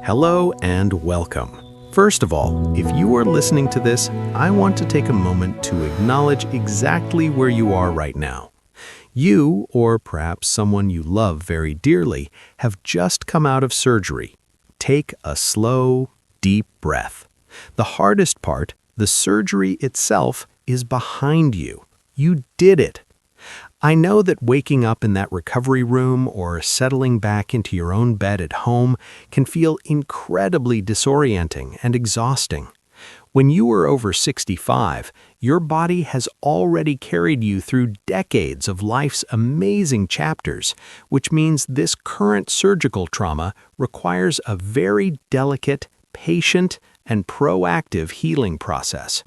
Hello and welcome. First of all, if you are listening to this, I want to take a moment to acknowledge exactly where you are right now. You, or perhaps someone you love very dearly, have just come out of surgery. Take a slow, deep breath. The hardest part, the surgery itself, is behind you. You did it. I know that waking up in that recovery room or settling back into your own bed at home can feel incredibly disorienting and exhausting. When you were over 65, your body has already carried you through decades of life's amazing chapters, which means this current surgical trauma requires a very delicate, patient, and proactive healing process.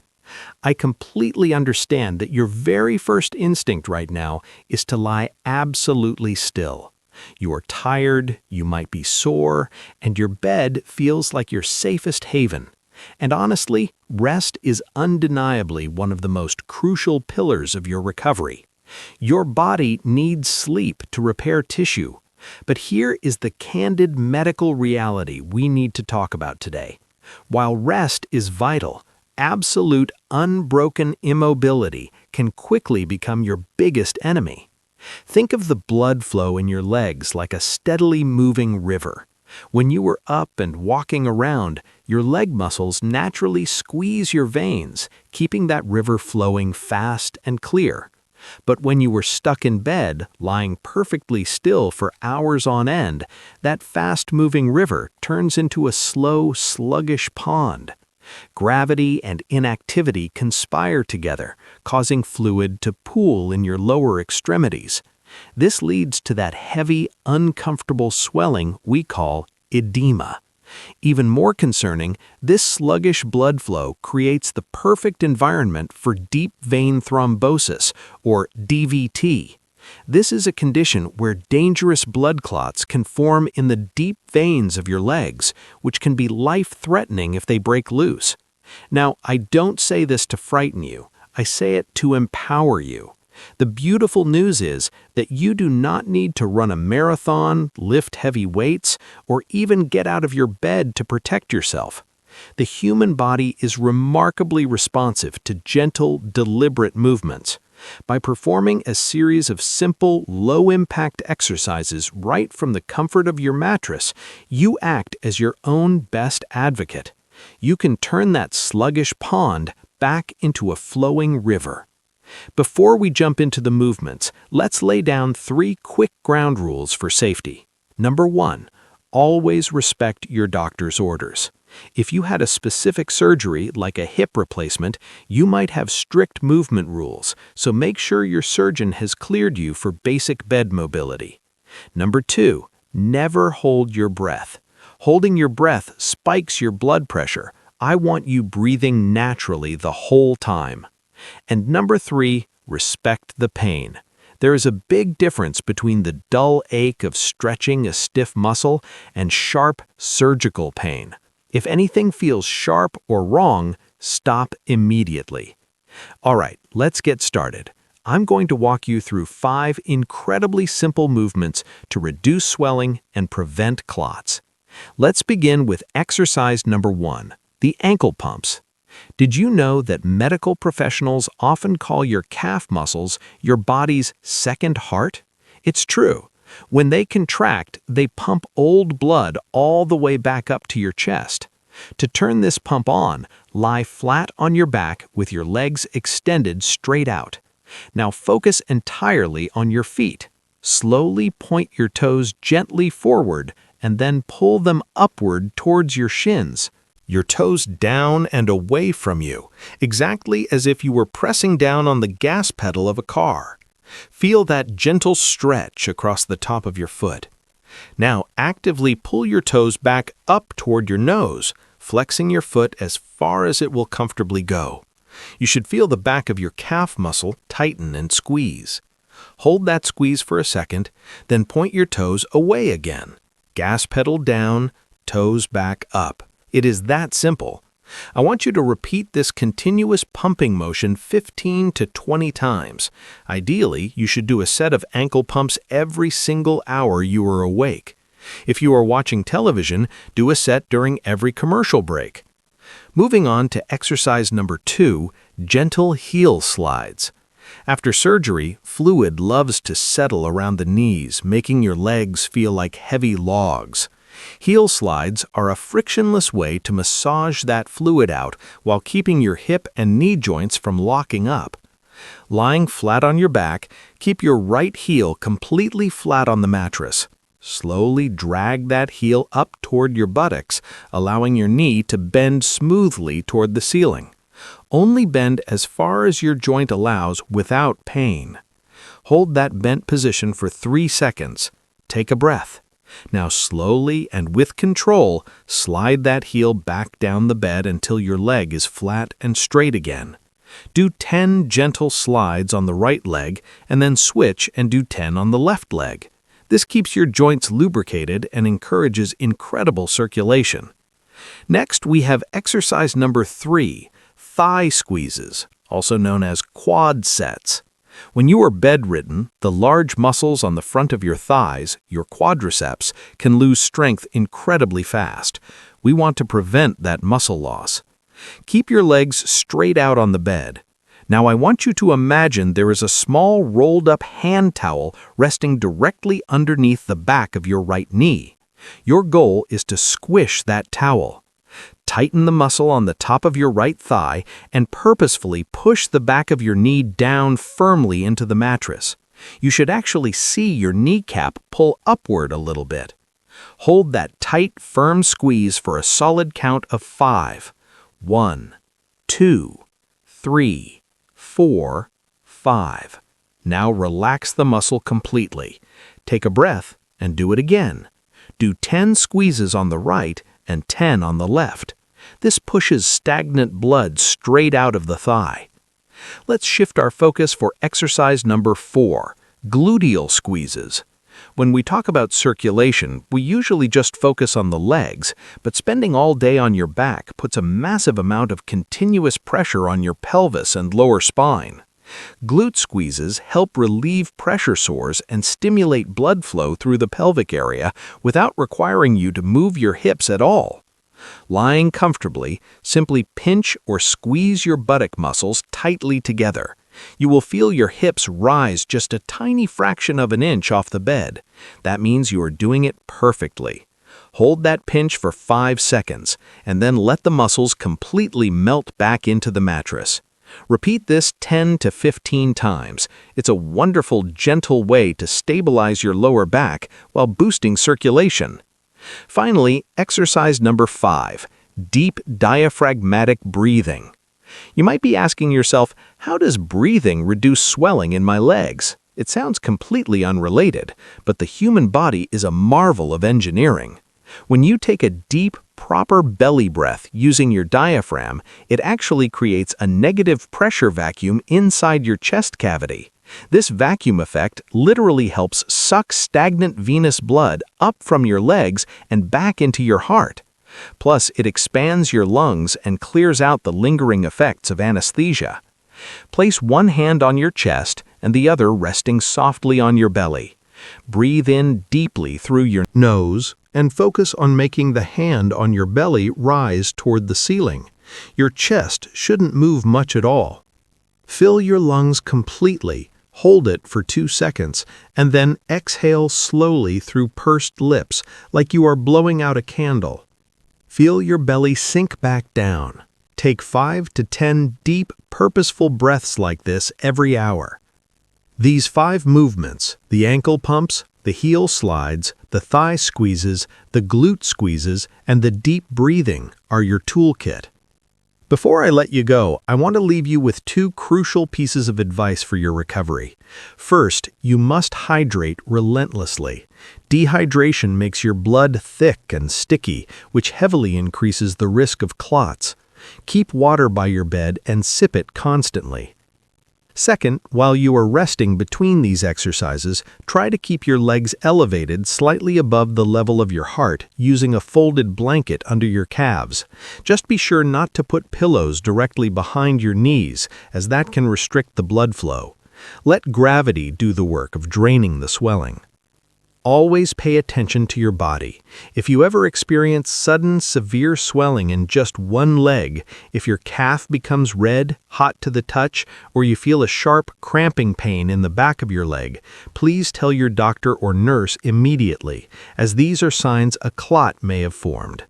I completely understand that your very first instinct right now is to lie absolutely still. You are tired, you might be sore, and your bed feels like your safest haven. And honestly, rest is undeniably one of the most crucial pillars of your recovery. Your body needs sleep to repair tissue. But here is the candid medical reality we need to talk about today. While rest is vital, absolute unbroken immobility can quickly become your biggest enemy. Think of the blood flow in your legs like a steadily moving river. When you are up and walking around, your leg muscles naturally squeeze your veins, keeping that river flowing fast and clear. But when you were stuck in bed, lying perfectly still for hours on end, that fast-moving river turns into a slow, sluggish pond. Gravity and inactivity conspire together, causing fluid to pool in your lower extremities. This leads to that heavy, uncomfortable swelling we call edema. Even more concerning, this sluggish blood flow creates the perfect environment for deep vein thrombosis, or DVT. This is a condition where dangerous blood clots can form in the deep veins of your legs, which can be life-threatening if they break loose. Now, I don't say this to frighten you. I say it to empower you. The beautiful news is that you do not need to run a marathon, lift heavy weights, or even get out of your bed to protect yourself. The human body is remarkably responsive to gentle, deliberate movements. By performing a series of simple, low-impact exercises right from the comfort of your mattress, you act as your own best advocate. You can turn that sluggish pond back into a flowing river. Before we jump into the movements, let's lay down 3 quick ground rules for safety. Number 1, always respect your doctor's orders. If you had a specific surgery, like a hip replacement, you might have strict movement rules, so make sure your surgeon has cleared you for basic bed mobility. Number 2, never hold your breath. Holding your breath spikes your blood pressure. I want you breathing naturally the whole time. And number 3, respect the pain. There is a big difference between the dull ache of stretching a stiff muscle and sharp surgical pain. If anything feels sharp or wrong, stop immediately. All right, let's get started. I'm going to walk you through 5 incredibly simple movements to reduce swelling and prevent clots. Let's begin with exercise number 1, the ankle pumps. Did you know that medical professionals often call your calf muscles your body's second heart? It's true. When they contract, they pump old blood all the way back up to your chest. To turn this pump on, lie flat on your back with your legs extended straight out. Now focus entirely on your feet. Slowly point your toes gently forward and then pull them upward towards your shins. Your toes down and away from you, exactly as if you were pressing down on the gas pedal of a car. Feel that gentle stretch across the top of your foot. Now actively pull your toes back up toward your nose, flexing your foot as far as it will comfortably go. You should feel the back of your calf muscle tighten and squeeze. Hold that squeeze for a second, then point your toes away again. Gas pedal down, toes back up. It is that simple. I want you to repeat this continuous pumping motion 15 to 20 times. Ideally, you should do a set of ankle pumps every single hour you are awake. If you are watching television, do a set during every commercial break. Moving on to exercise number 2, gentle heel slides. After surgery, fluid loves to settle around the knees, making your legs feel like heavy logs. Heel slides are a frictionless way to massage that fluid out while keeping your hip and knee joints from locking up. Lying flat on your back, keep your right heel completely flat on the mattress. Slowly drag that heel up toward your buttocks, allowing your knee to bend smoothly toward the ceiling. Only bend as far as your joint allows without pain. Hold that bent position for 3 seconds. Take a breath. Now slowly and with control, slide that heel back down the bed until your leg is flat and straight again. Do 10 gentle slides on the right leg and then switch and do 10 on the left leg. This keeps your joints lubricated and encourages incredible circulation. Next, we have exercise number 3, thigh squeezes, also known as quad sets. When you are bedridden, the large muscles on the front of your thighs, your quadriceps, can lose strength incredibly fast. We want to prevent that muscle loss. Keep your legs straight out on the bed. Now I want you to imagine there is a small rolled-up hand towel resting directly underneath the back of your right knee. Your goal is to squish that towel. Tighten the muscle on the top of your right thigh and purposefully push the back of your knee down firmly into the mattress. You should actually see your kneecap pull upward a little bit. Hold that tight, firm squeeze for a solid count of 5. 1, 2, 3, 4, 5. Now relax the muscle completely. Take a breath and do it again. Do 10 squeezes on the right and 10 on the left. This pushes stagnant blood straight out of the thigh. Let's shift our focus for exercise number 4, gluteal squeezes. When we talk about circulation, we usually just focus on the legs, but spending all day on your back puts a massive amount of continuous pressure on your pelvis and lower spine. Glute squeezes help relieve pressure sores and stimulate blood flow through the pelvic area without requiring you to move your hips at all. Lying comfortably, simply pinch or squeeze your buttock muscles tightly together. You will feel your hips rise just a tiny fraction of an inch off the bed. That means you are doing it perfectly. Hold that pinch for 5 seconds, and then let the muscles completely melt back into the mattress. Repeat this 10 to 15 times. It's a wonderful, gentle way to stabilize your lower back while boosting circulation. Finally, exercise number 5, deep diaphragmatic breathing. You might be asking yourself, how does breathing reduce swelling in my legs? It sounds completely unrelated, but the human body is a marvel of engineering. When you take a deep, proper belly breath using your diaphragm, it actually creates a negative pressure vacuum inside your chest cavity. This vacuum effect literally helps suck stagnant venous blood up from your legs and back into your heart. Plus, it expands your lungs and clears out the lingering effects of anesthesia. Place one hand on your chest and the other resting softly on your belly. Breathe in deeply through your nose and focus on making the hand on your belly rise toward the ceiling. Your chest shouldn't move much at all. Fill your lungs completely, hold it for 2 seconds, and then exhale slowly through pursed lips like you are blowing out a candle. Feel your belly sink back down. Take 5 to 10 deep, purposeful breaths like this every hour. These 5 movements, the ankle pumps, the heel slides, the thigh squeezes, the glute squeezes, and the deep breathing, are your toolkit. Before I let you go, I want to leave you with 2 crucial pieces of advice for your recovery. First, you must hydrate relentlessly. Dehydration makes your blood thick and sticky, which heavily increases the risk of clots. Keep water by your bed and sip it constantly. Second, while you are resting between these exercises, try to keep your legs elevated slightly above the level of your heart using a folded blanket under your calves. Just be sure not to put pillows directly behind your knees, as that can restrict the blood flow. Let gravity do the work of draining the swelling. Always pay attention to your body. If you ever experience sudden, severe swelling in just one leg, if your calf becomes red, hot to the touch, or you feel a sharp, cramping pain in the back of your leg, please tell your doctor or nurse immediately, as these are signs a clot may have formed.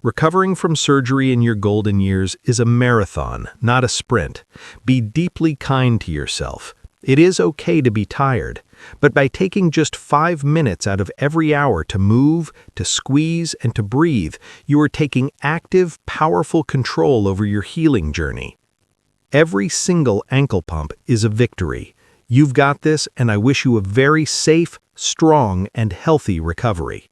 Recovering from surgery in your golden years is a marathon, not a sprint. Be deeply kind to yourself. It is okay to be tired, but by taking just 5 minutes out of every hour to move, to squeeze, and to breathe, you are taking active, powerful control over your healing journey. Every single ankle pump is a victory. You've got this, and I wish you a very safe, strong, and healthy recovery.